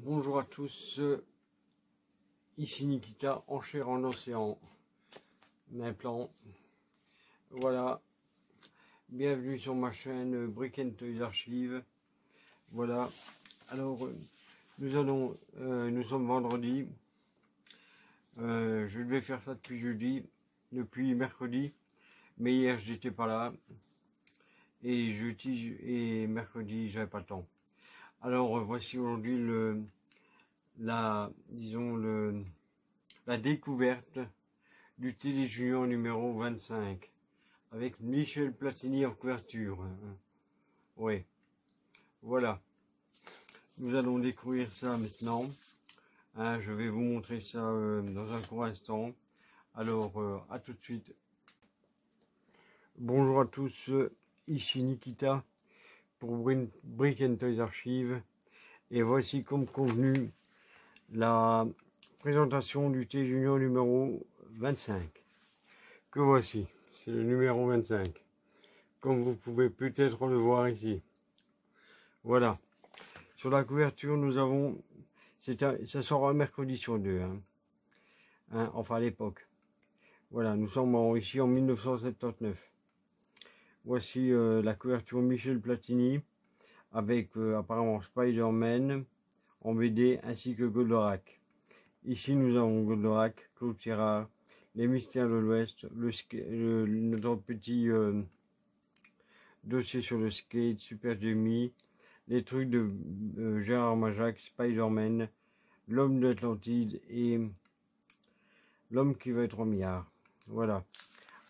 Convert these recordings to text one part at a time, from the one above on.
Bonjour à tous, ici Nikita, enchère en océan, plan. Voilà, bienvenue sur ma chaîne Brick and Toys Archives. Voilà, alors nous sommes vendredi, je devais faire ça depuis mercredi, mais hier j'étais pas là, et jeudi et mercredi j'avais pas le temps. Alors voici aujourd'hui la découverte du Télé Junior numéro 25 avec Michel Platini en couverture. Ouais, voilà. Nous allons découvrir ça maintenant. Je vais vous montrer ça dans un court instant. Alors, à tout de suite. Bonjour à tous, ici Nikita pour Brick and Toys Archives. Et voici comme convenu la présentation du T Junior numéro 25. Que voici, c'est le numéro 25. Comme vous pouvez peut-être le voir ici. Voilà. Sur la couverture, nous avons... ça sort un mercredi sur deux. Enfin, à l'époque. Voilà, nous sommes ici en 1979. Voici la couverture Michel Platini. Avec apparemment Spider-Man en BD ainsi que Goldorak. Ici, nous avons Goldorak, Claude Tirard, les mystères de l'Ouest, notre petit dossier sur le skate, Super Jimmy, les trucs de Gérard Majac, Spider-Man, l'homme d'Atlantide et l'homme qui va être en milliard. Voilà.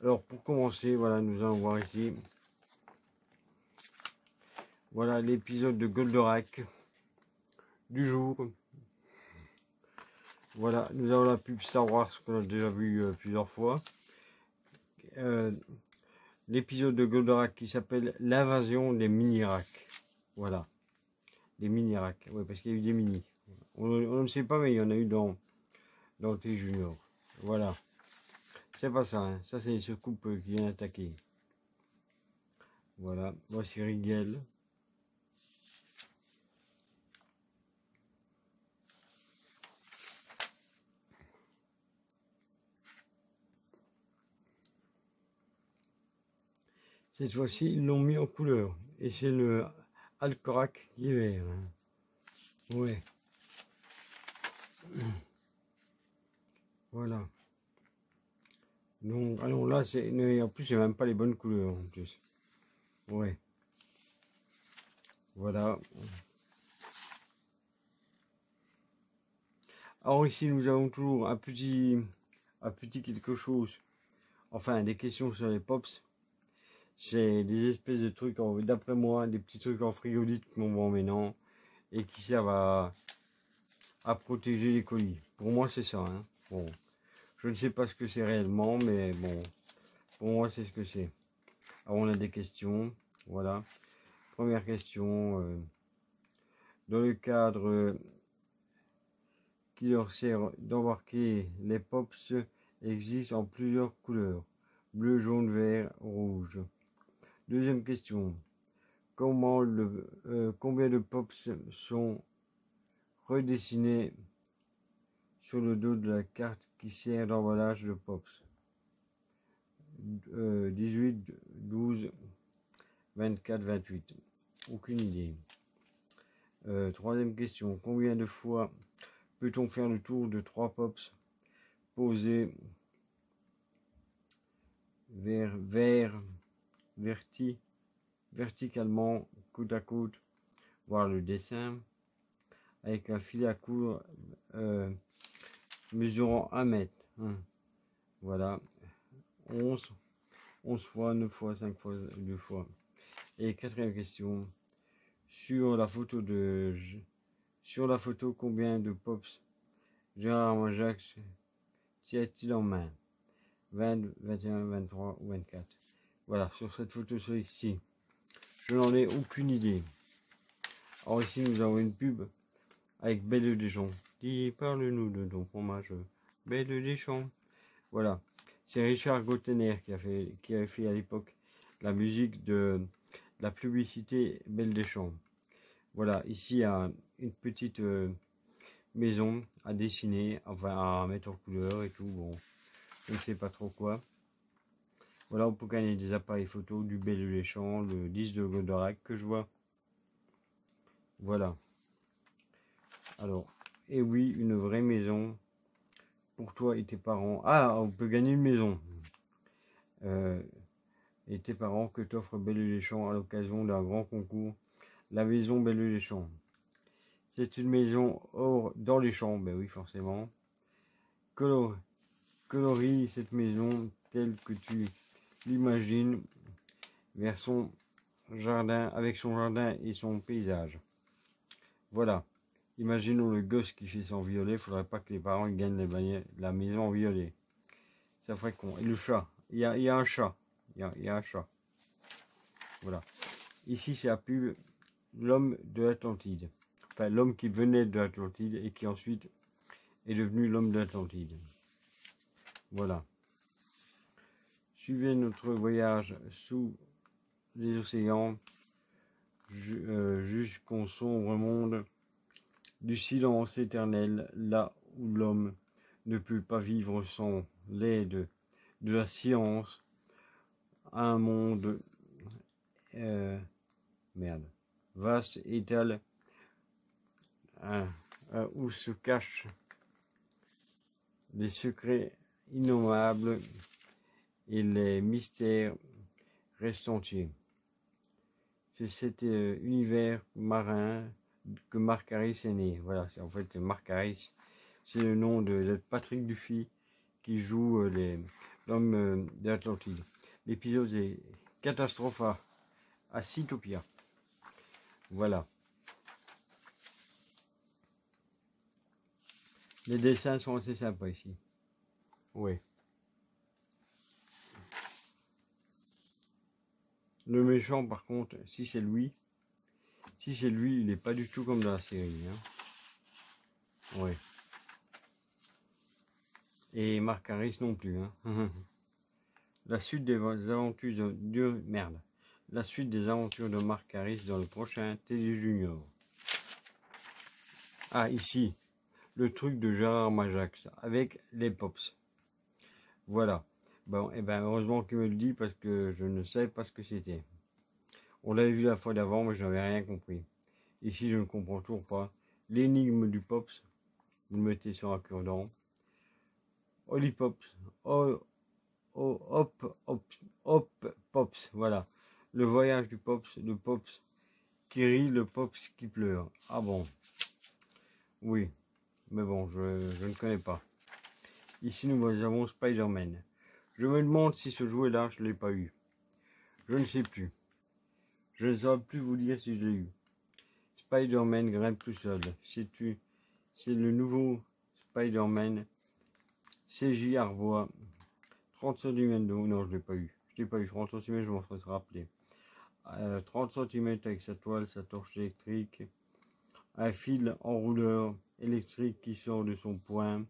Alors pour commencer, voilà, nous allons voir ici. Voilà l'épisode de Goldorak du jour. Voilà, nous avons la pub Star Wars qu'on a déjà vu plusieurs fois. L'épisode de Goldorak qui s'appelle l'invasion des mini-racks. Voilà, les mini-racks. Ouais, parce qu'il y a eu des mini. On ne sait pas, mais il y en a eu dans le T Junior. Voilà. C'est pas ça, hein. Ça c'est ce couple qui vient attaquer. Voilà, voici Rigel. Cette fois-ci, ils l'ont mis en couleur. Et c'est le Alcorac qui est vert. Ouais. Voilà. Donc, alors là, en plus, c'est même pas les bonnes couleurs en plus. Ouais. Voilà. Alors ici, nous avons toujours un petit quelque chose. Enfin, des questions sur les pops. C'est des espèces de trucs, d'après moi, des petits trucs en frigolite qu'on vend maintenant et qui servent à protéger les colis. Pour moi, c'est ça. Hein. Bon, je ne sais pas ce que c'est réellement, mais bon, pour moi, c'est ce que c'est. Alors, on a des questions. Voilà. Première question. Dans le cadre qui leur sert d'embarquer, les pops existent en plusieurs couleurs. Bleu, jaune, vert, rouge. Deuxième question. Combien de pops sont redessinés sur le dos de la carte qui sert d'emballage de pops? 18, 12, 24, 28. Aucune idée. Troisième question. Combien de fois peut-on faire le tour de 3 pops posés verticalement côte à côte, voir le dessin, avec un fil à coudre mesurant 1 mètre. Voilà, 11 fois, 9 fois, 5 fois, 2 fois. Et quatrième question, sur la photo, combien de pops Gérard Majax tient-il en main? 20, 21, 23 ou 24. Voilà, sur cette photo ici, je n'en ai aucune idée. Alors ici, nous avons une pub avec Belle Deschamps. Dis, parle-nous de ton fromage, Belle Deschamps. Voilà, c'est Richard Gottener qui avait fait à l'époque la musique de la publicité Belle Deschamps. Voilà, ici il y a une petite maison à dessiner, enfin à mettre en couleur et tout. Bon, je ne sais pas trop quoi. Voilà, on peut gagner des appareils photo, du Bellule les Champs, le 10 de Goldorak que je vois. Voilà. Alors, et oui, une vraie maison pour toi et tes parents. Ah, on peut gagner une maison. Et tes parents que t'offre Bellule les Champs à l'occasion d'un grand concours. La maison Bellule les Champs. C'est une maison dans les champs, ben oui, forcément. Colorie cette maison telle que tu l'imagines vers son jardin, avec son jardin et son paysage. Voilà. Imaginons le gosse qui fait son violet. Faudrait pas que les parents gagnent la maison en violet. Ça ferait con. Et le chat. Il y a un chat. Il y a un chat. Voilà. Ici, c'est la pub l'homme de l'Atlantide. Enfin, l'homme qui venait de l'Atlantide et qui ensuite est devenu l'homme de l'Atlantide. Voilà. Suivez notre voyage sous les océans jusqu'au sombre monde du silence éternel, là où l'homme ne peut pas vivre sans l'aide de la science, un monde vaste, étal, où se cachent des secrets innommables et les mystères restent entiers. C'est cet univers marin que Marc Harris est né. Voilà, en fait Marc Harris, c'est le nom de Patrick Duffy qui joue l'homme de l'Atlantide. L'épisode est Catastrophe à Citopia. Voilà. Les dessins sont assez sympas ici. Oui. Le méchant, par contre, si c'est lui, il n'est pas du tout comme dans la série. Hein. Ouais. Et Marc Harris non plus. Hein. La suite des aventures La suite des aventures de Marc Harris dans le prochain Télé Junior. Ah, ici, le truc de Gérard Majax avec les Pops. Voilà. Bon, et ben heureusement qu'il me le dit parce que je ne savais pas ce que c'était. On l'avait vu la fois d'avant, mais je n'avais rien compris. Ici, je ne comprends toujours pas. L'énigme du Pops, vous le mettez sur un cure-dent. Holly Pops, hop, Pops, voilà. Le voyage du Pops, le Pops qui rit, le Pops qui pleure. Ah bon. Oui, mais bon, je ne connais pas. Ici, nous avons Spider-Man. Je me demande si ce jouet-là, je ne l'ai pas eu. Je ne sais plus. Je ne saurais plus vous dire si je l'ai eu. Spider-Man grimpe tout seul. C'est le nouveau Spider-Man. CJ Arbois. 30 cm d'eau. Non, je ne l'ai pas eu. Je l'ai pas eu. 30 cm, je m'en serais rappelé. 30 cm avec sa toile, sa torche électrique. Un fil enrouleur électrique qui sort de son poing.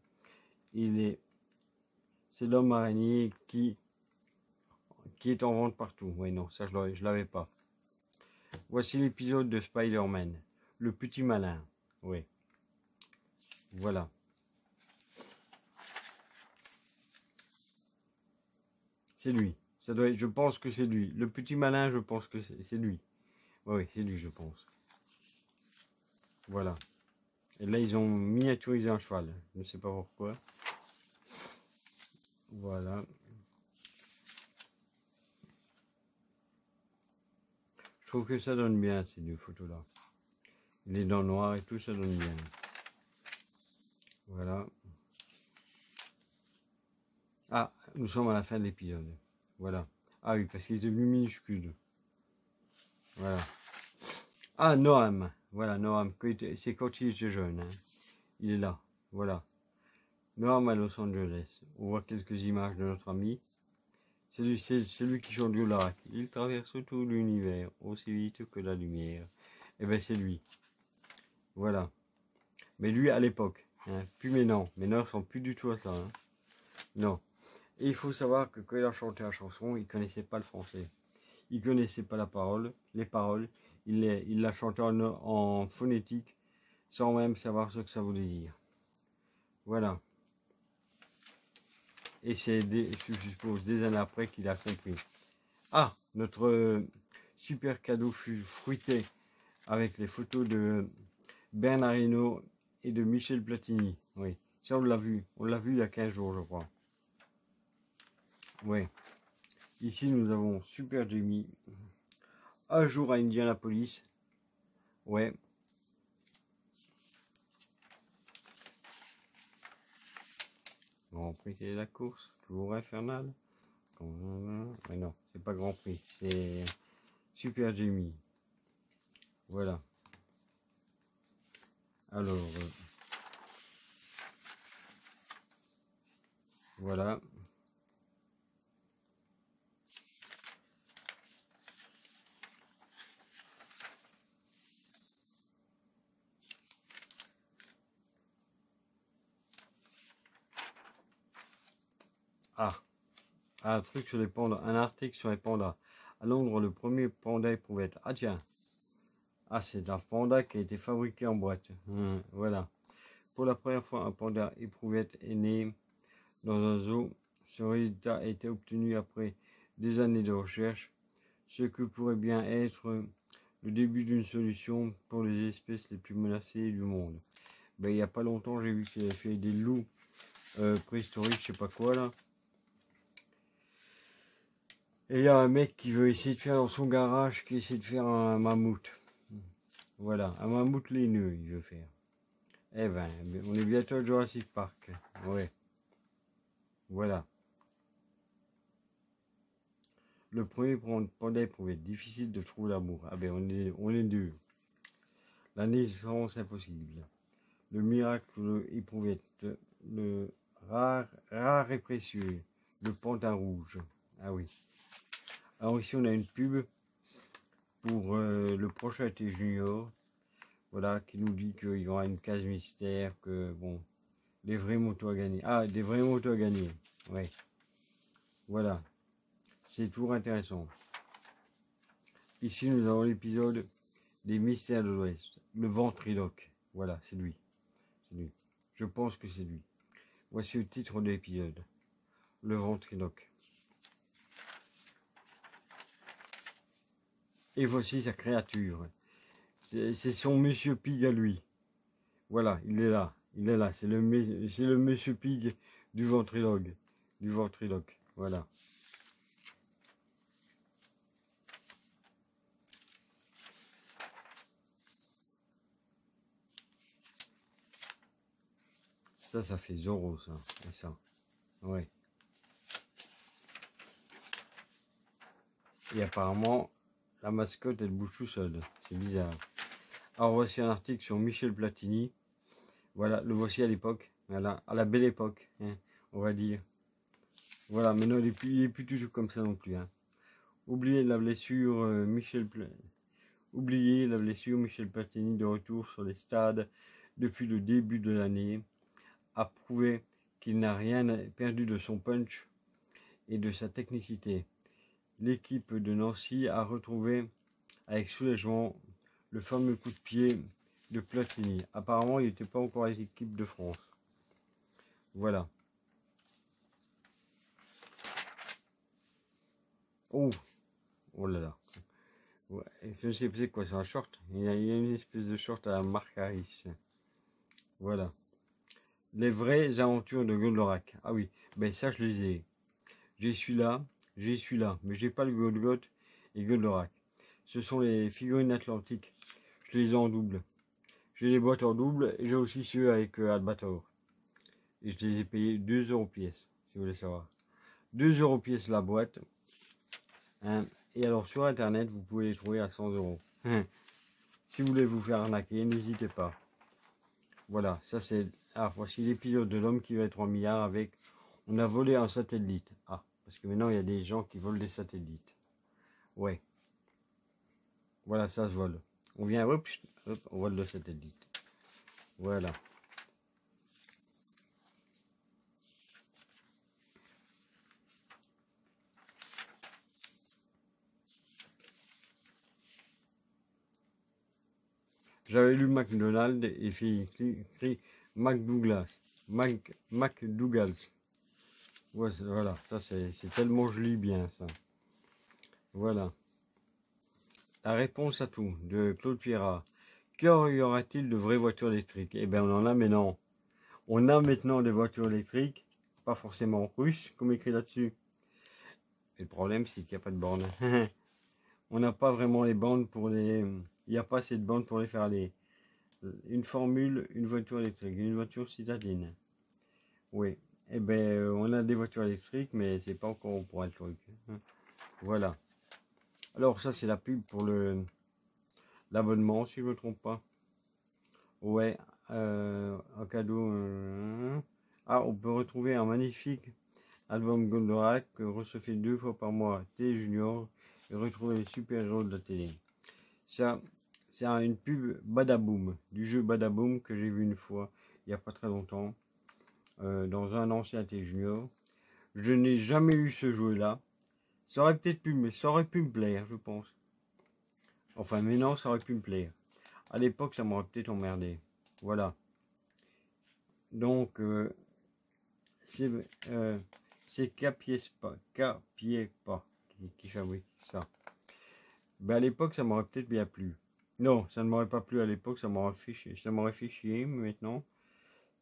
C'est l'homme araignée qui est en vente partout. Oui, non, ça je l'avais pas. Voici l'épisode de Spider-Man. Le petit malin. Oui. Voilà. C'est lui. Ça doit être, je pense que c'est lui. Le petit malin, je pense que c'est lui. Oui, c'est lui, je pense. Voilà. Et là, ils ont miniaturisé un cheval. Je ne sais pas pourquoi. Voilà. Je trouve que ça donne bien ces deux photos-là. Les dents noires et tout, ça donne bien. Voilà. Ah, nous sommes à la fin de l'épisode. Voilà. Ah oui, parce qu'il est devenu minuscule. Voilà. Ah, Noam. Voilà, Noam. C'est quand il était jeune. Hein. Il est là. Voilà. Noam à Los Angeles. On voit quelques images de notre ami. C'est lui qui chante Goldorak. Il traverse tout l'univers, aussi vite que la lumière. Et ben c'est lui. Voilà. Mais lui à l'époque. Hein. Puis mais non. Mais non, ils sont plus du tout à ça. Hein. Non. Et il faut savoir que quand il a chanté la chanson, il connaissait pas le français. Il connaissait pas les paroles. Il l'a chanté en phonétique sans même savoir ce que ça voulait dire. Voilà. Et c'est, je suppose, des années après qu'il a compris. Ah, notre super cadeau fruité avec les photos de Bernard Hinault et de Michel Platini. Oui, ça on l'a vu. On l'a vu il y a 15 jours, je crois. Oui. Ici, nous avons Super Jamie. Un jour à Indianapolis. Ouais. Grand Prix, quelle est la course? Toujours infernal. Mais non, c'est pas Grand Prix. C'est Super Jamie. Voilà. Alors, voilà. Ah, un truc sur les pandas, un article sur les pandas. À Londres, le premier panda éprouvette. Ah tiens, ah c'est un panda qui a été fabriqué en boîte. Voilà. Pour la première fois, un panda éprouvette est né dans un zoo. Ce résultat a été obtenu après des années de recherche, ce que pourrait bien être le début d'une solution pour les espèces les plus menacées du monde. Ben, il n'y a pas longtemps, j'ai vu qu'il avait fait des loups préhistoriques, je sais pas quoi là. Et il y a un mec qui veut essayer de faire dans son garage, qui essaie de faire un mammouth. Voilà, un mammouth laineux, il veut faire. Eh ben, on est bientôt à Jurassic Park. Ouais. Voilà. Le premier panda pouvait être difficile de trouver l'amour. Ah ben, on est deux. La naissance impossible. Le miracle éprouvette. Le rare et précieux. Le pantin rouge. Ah oui. Alors ici, on a une pub pour le prochain T Junior. Voilà, qui nous dit qu'il y aura une case mystère, que bon, des vraies motos à gagner. Ah, des vraies motos à gagner. Ouais. Voilà. C'est toujours intéressant. Ici, nous avons l'épisode des mystères de l'Ouest. Le ventriloque. Voilà, c'est lui. C'est lui. Je pense que c'est lui. Voici le titre de l'épisode. Le ventriloque. Et voici sa créature. C'est son Monsieur Pig à lui. Voilà, il est là. Il est là. C'est le Monsieur Pig du ventriloque. Du ventriloque. Voilà. Ça fait Zorro, ça. Et ça. Ouais. Et apparemment, la mascotte, elle bouge tout seule. C'est bizarre. Alors, voici un article sur Michel Platini. Voilà, le voici à l'époque. Voilà, à la belle époque, hein, on va dire. Voilà, maintenant, il est plus toujours comme ça non plus. Hein. Oubliez la blessure, Oubliez la blessure, Michel Platini de retour sur les stades depuis le début de l'année. A prouvé qu'il n'a rien perdu de son punch et de sa technicité. L'équipe de Nancy a retrouvé avec soulagement le fameux coup de pied de Platini. Apparemment, il n'était pas encore avec l'équipe de France. Voilà. Oh, oh là là. Ouais, je sais pas c'est quoi, c'est un short. Il y a une espèce de short à la marque Harris. Voilà. Les vraies aventures de Goldorak. Ah oui, ben ça je les ai. J'ai celui-là, mais j'ai pas le Golgoth et Goldorak. Ce sont les figurines atlantiques. Je les ai en double. J'ai les boîtes en double et j'ai aussi ceux avec Albator. Et je les ai payés 2 € pièce, si vous voulez savoir. 2 € pièce la boîte. Hein. Et alors sur internet, vous pouvez les trouver à 100 €. Si vous voulez vous faire arnaquer, n'hésitez pas. Voilà, ça c'est... Ah, voici l'épisode de l'homme qui va être en milliard avec... On a volé un satellite. Ah, parce que maintenant il y a des gens qui volent des satellites. Ouais. Voilà, ça se vole. On vient, hop, on vole le satellite. Voilà. J'avais lu McDonald's et fait écrit McDouglas. McDougals. Ouais, voilà, ça c'est tellement je lis bien ça. Voilà. La réponse à tout de Claude Pierrat. Quand y aura-t-il de vraies voitures électriques? Eh bien on en a maintenant. On a maintenant des voitures électriques, pas forcément russes, comme écrit là-dessus. Et le problème c'est qu'il n'y a pas de borne. On n'a pas vraiment les bornes pour les... Il n'y a pas assez de bornes pour les faire aller. Une formule, une voiture électrique, une voiture citadine. Oui. Eh ben, on a des voitures électriques, mais c'est pas encore pour le truc. Voilà. Alors ça, c'est la pub pour l'abonnement, si je me trompe pas. Ouais. En cadeau. Ah, on peut retrouver un magnifique album Goldorak que recevez 2 fois par mois. Télé Junior et retrouver les super-héros de la télé. Ça, c'est une pub Badaboom, du jeu Badaboom que j'ai vu une fois, il n'y a pas très longtemps, dans un ancien T Junior. Je n'ai jamais eu ce jeu-là. Ça aurait peut-être pu, mais ça aurait pu me plaire, je pense. Enfin, mais non, ça aurait pu me plaire. À l'époque, ça m'aurait peut-être emmerdé. Voilà. Donc, c'est Capiespa qui fabrique ça. Ben, à l'époque, ça m'aurait peut-être bien plu. Non, ça ne m'aurait pas plu à l'époque, ça m'aurait fait chier, mais maintenant,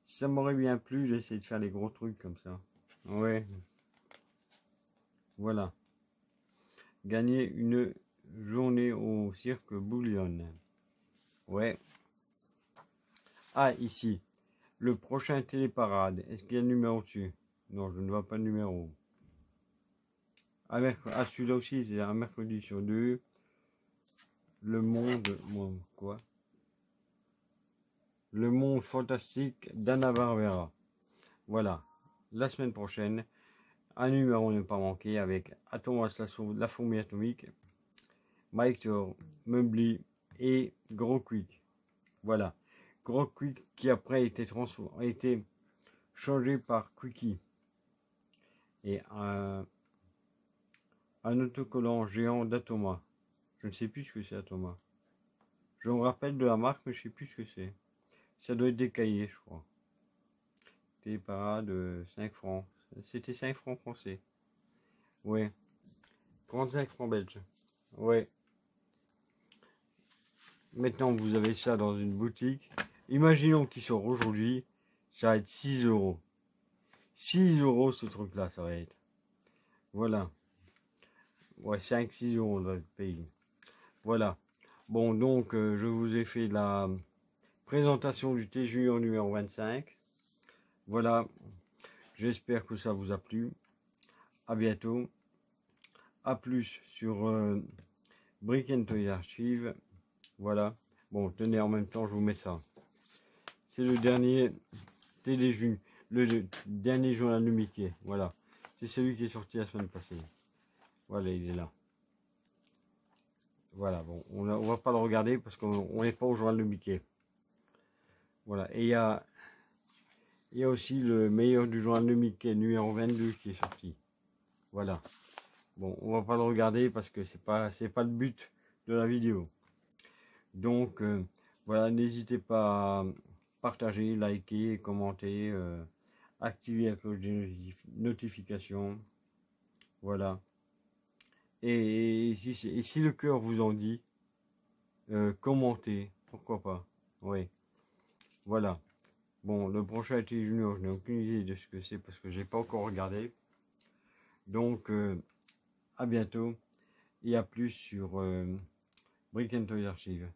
ça m'aurait bien plu d'essayer de faire des gros trucs comme ça. Ouais. Voilà. Gagner une journée au cirque Bouillon. Ouais. Ah, ici. Le prochain téléparade. Est-ce qu'il y a le numéro dessus? Non, je ne vois pas le numéro. Ah, celui-là aussi, c'est un mercredi sur 2. Le monde... quoi? Le monde fantastique d'Anna Barbera. Voilà. La semaine prochaine, un numéro ne pas manquer avec Atomas, la fourmi atomique, Mike Thor, Mowgli et Gros Quick. Voilà. Gros Quick qui après a été changé par Quickie. Et un autocollant géant d'Atoma. Je ne sais plus ce que c'est Atoma. Je me rappelle de la marque, mais je ne sais plus ce que c'est. Ça doit être des cahiers, je crois. Téléparade de 5 francs. C'était 5 francs français. Ouais. 35 francs belges. Ouais. Maintenant, vous avez ça dans une boutique. Imaginons qu'il sort aujourd'hui. Ça va être 6 euros. 6 euros ce truc-là, ça va être. Voilà. Ouais, 5-6 euros, on doit le payer. Voilà. Bon, donc, je vous ai fait la présentation du T Junior numéro 25. Voilà. J'espère que ça vous a plu. À bientôt. À plus sur Brick and Toy Archive. Voilà. Bon, tenez, en même temps, je vous mets ça. C'est le dernier télé le dernier journal de Mickey. Voilà. C'est celui qui est sorti la semaine passée. Voilà, il est là. Voilà, bon, on va pas le regarder parce qu'on n'est pas au journal de Mickey. Voilà, et il y a aussi le meilleur du journal de Mickey, numéro 22 qui est sorti. Voilà. Bon, on va pas le regarder parce que c'est pas le but de la vidéo. Donc, voilà, n'hésitez pas à partager, liker, commenter, activer la cloche de notification. Voilà. Et si le cœur vous en dit, commentez, pourquoi pas. Oui. Voilà. Bon, le prochain été Junior, je n'ai aucune idée de ce que c'est parce que j'ai pas encore regardé. Donc, à bientôt et à plus sur Brick and Toy Archive.